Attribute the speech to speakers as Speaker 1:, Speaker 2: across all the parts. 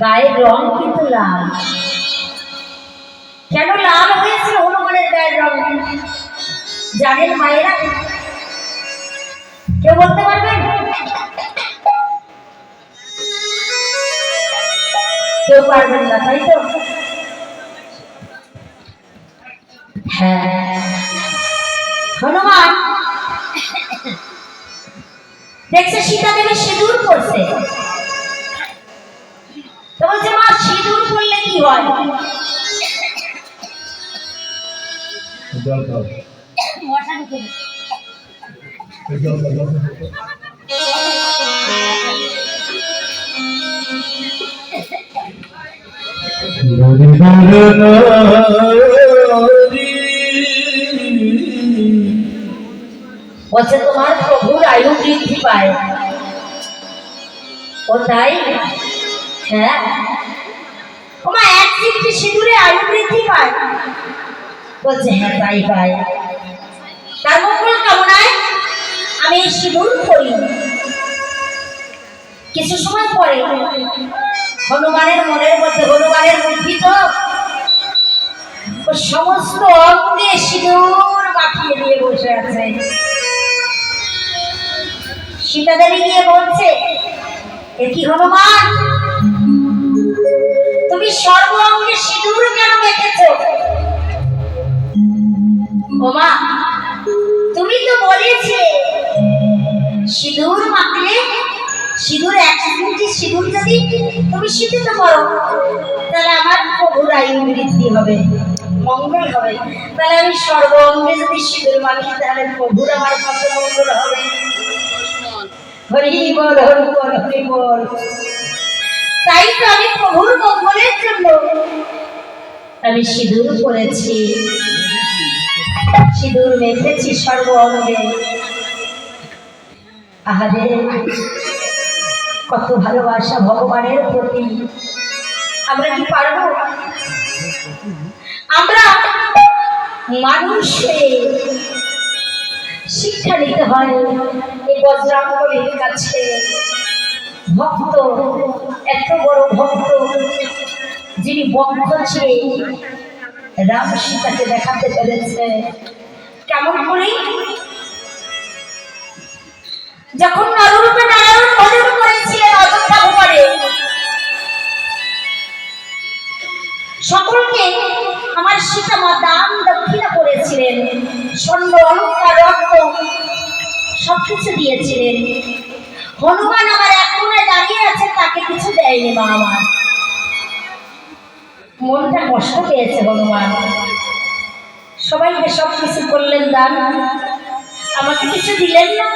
Speaker 1: গায়ের রং কিন্তু লাল। কেন লাল হয়েছিল হনুমানের গায়ের রং জানেন মায়েরা? কেউ বলতে পারবেন? কেউ পারবেন না, তাই তো? হ্যাঁ, হনুমান দেখছে সীতা দেবী সিঁদুর পরছে, তো বলছে মা সিঁদুর পরলে কি হয়? বলছে তোমার প্রভুর আয়ু বৃদ্ধি পায়। ও তাই? হ্যাঁ। ওমা এক চিমটি সিঁদুরে আয়ু বৃদ্ধি পায়? বলছে হ্যাঁ তাই পায়। তার মঙ্গল কামনায় আমি এই সিঁদুর পরি। কিছু সময় পরে হনুমানের মনের মধ্যে, হনুমানের বুদ্ধি তো সমস্ত অঙ্গে সিঁদুর মাখিয়ে দিয়ে বসে আছে। সীতা দেবী গিয়ে বলছে, এ কি হনুমান, তুমি সর্ব অঙ্গে সিঁদুর কেন মেখেছ? ওমা তুমি তো বলেছিলে সিঁদুর মাখলে, সিঁদুর এক চিমটি সিঁদুর যদি তুমি সিঁথিত করো তাহলে আমার প্রভুর আয়ু বৃদ্ধি হবে, মঙ্গল হবে। তাহলে আমি সর্ব অঙ্গে যদি সিঁদুর মাখি তাহলে প্রভুর আমার কত মঙ্গল হবে। হরি বল, হরি বল, হরি বল। তাই তো আমি প্রভুর মঙ্গলের জন্য আমি সিঁদুর পরেছি, সিঁদুর মেখেছি সর্ব অঙ্গে। আহারে কত ভালোবাসা ভগবানের প্রতি। আমরা কি পারবো? আমরা মানুষ শিক্ষা নিতে হয় এই বজ্রাঙ্গলীর কাছে। ভক্ত, এত বড় ভক্ত যিনি বক্ষ চেয়ে রাম সীতাকে দেখাতে পেরেছে। কেমন করে? যখন নররূপে নারায়ণ ভজন করেছিলেন অযোধ্যা ভুবনে, সকলকে আমার সীতা মা দান দক্ষিণা করেছিলেন, স্বর্ণ অলঙ্কার রত্ন সবকিছু দিয়েছিলেন। হনুমান আমার এক কোণে দাঁড়িয়ে আছে, তাকে কিছু দেয়নি মা আমার। মনটা কষ্ট পেয়েছে হনুমান। সবাইকে সব কিছু করলেন দান, আমাকে কিছু দিলেন না।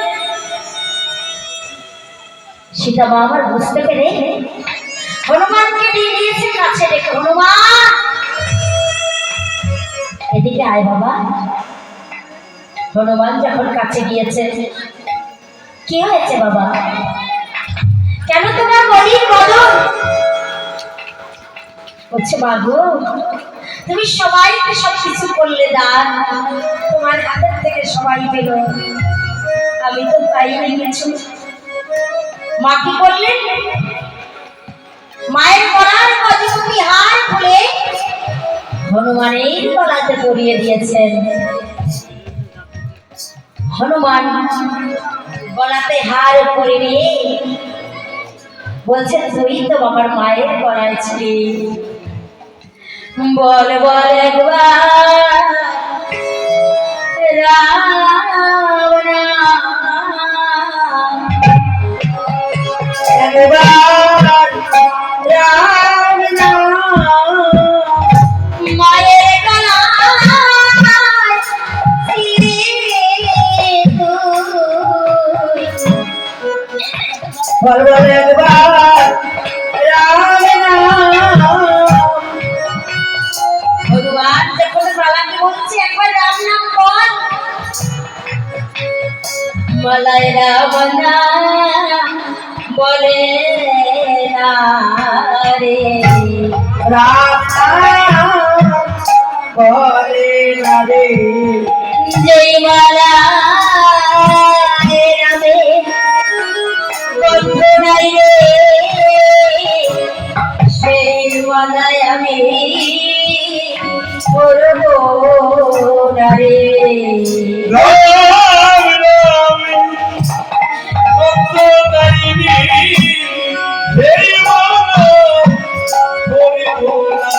Speaker 1: সীতা মা আমার বুঝতে পেরে হনুমানকে দিয়ে দিয়েছে কাছে ডেকে, হনুমান এদিকে আয় বাবা। হনুমান যখন কাছে গিয়েছে, কি হয়েছে বাবা, কেন তোমার বলির বদন? বলছে বাবু তুমি সবাইকে সবকিছু করলে দান, তোমার হাতের থেকে সবাই পেল, আমি তো পাইনি কিছু। মা কি করলেন? মায়ের গলার মজুমতি হার খুলে হনুমানের গলাতে পরিয়ে দিয়েছেন। হনুমান গলাতে হার পরে নিয়ে বলছে, তুই তো আমার মায়ের গলায় ছিলি, বল বল একবার রাম নাম, একবার রাম নাম, মায়ের গলায় ছিলি তুই, বল বল একবার রাম নাম। ভগবান যখন বাবাকে বলছে একবার রাম নাম বল, মালায় রাম নাম বলে না রে, রাম নাম বলে না রে, জয় মালা রামে বন্ধু নাই রে, করবো না রে।
Speaker 2: রাম রাম ভক্ত গাইবি সেই মালা করিব না।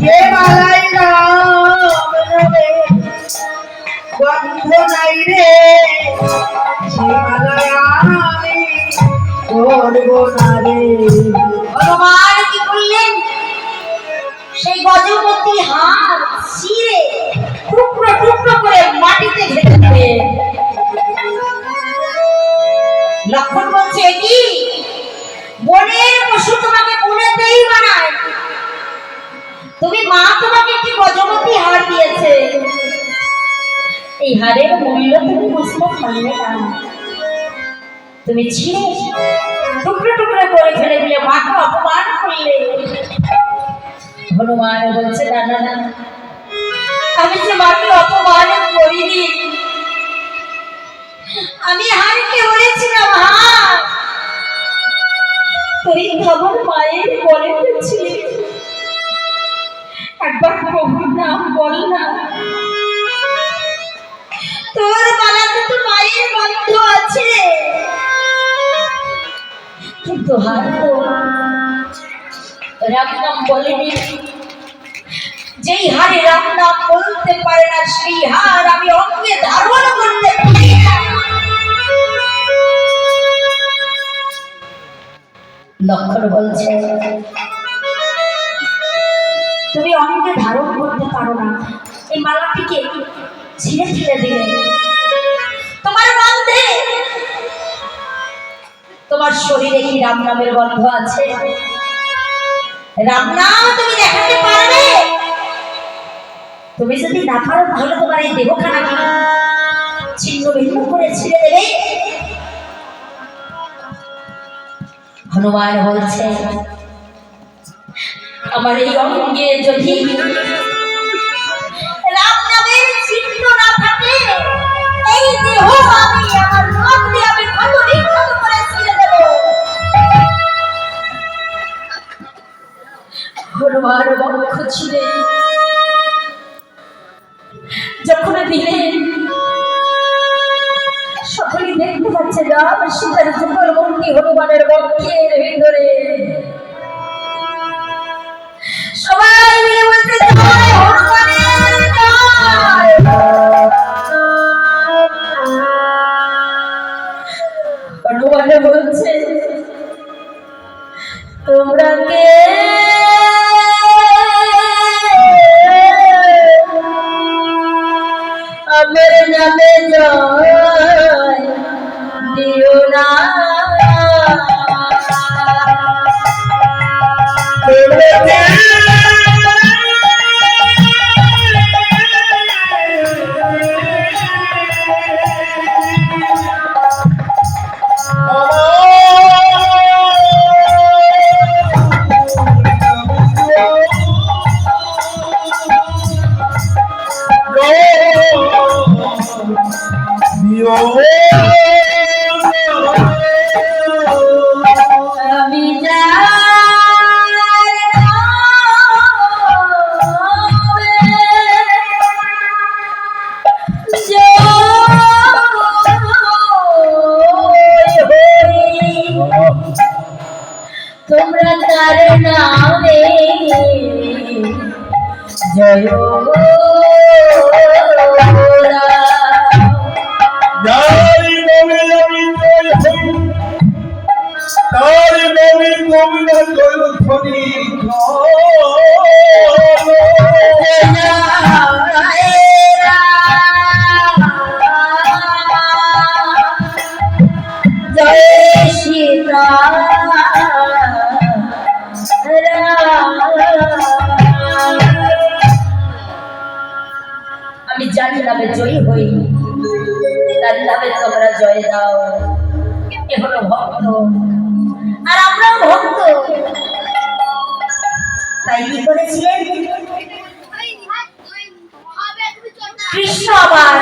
Speaker 1: যে মালাই রাম নামে গন্ধ নাই রে, সে মালাই আমি করবো না রে। ভগবান কি করলেন? সেই গজপতি হাত ছিঁড়ে টুকরো টুকরো করে মাটিতে ঢেলে দিলেন। লক্ষণ বলছে, কি বনের পশু তোমাকে বনেতেই বানায়, তুমি মা তোমাকে একটি গজপতি হার দিয়েছে, এই হারের মূল্য তুমি বুঝতে পারলে না, তুমি ছিঁড়ে টুকরো টুকরো করে ফেলে দিলে, মাকে অপমান করলে। হনুমান বলছে, না না না, আমি যে মাকে অপমান করিনি, আমি হারকে বলেছিলাম হার তুই খবর মায়ের বলেছি, একবার প্রভুর নাম বল না, তোর মালাতে তো মায়ের গন্ধ আছে, কিন্তু হার তো রাম নাম বলেনি, যেই হারে রাম নাম বলতে পারে না সেই হার আমি অঙ্গে ধারণ করতে পারি না। লক্ষণ বলছে, তুমি অঙ্গে ধারণ করতে পারো না, এই মালাটিকে ছিঁড়ে ছিঁড়ে দিলে, তোমার গন্ধে তোমার শরীরে কি রাম নামের গন্ধ আছে? রাম নাম তুমি দেখাতে পারবে? তুমি যদি না পারো তাহলে তোমার এই দেহখানাকে ছিন্ন ভিন্ন করে ছিঁড়ে দেবে। হনুমান বলছে, আমার এই অঙ্গে যদি রাম নামের চিহ্ন না থাকে, এই দেহ আমি আমার রোগ দিয়ে আমি ক্ষত বিক্ষত করে ছিঁড়ে দেব। হনুমান বক্ষ ছিঁড়ে যখন দিলেন, সকলেই দেখতে পাচ্ছে রাম সীতার যুগল মূর্তি হনুমানের বক্ষের ভিতরে। সবাই মিলে বলতে, জয় হনুমানের জয়। হনুমান বলছে, তোমরা কে আমার নামে জয় দিও না, আমি তোমরা তার নামে জয় जय सीता আমি জানি নামে জয়ী হই, তার নামে তোমরা জয় দাও। এ হলো ভক্ত, আর আমরাও ভক্ত। তাই কি করেছিলেন কৃষ্ণ? আবার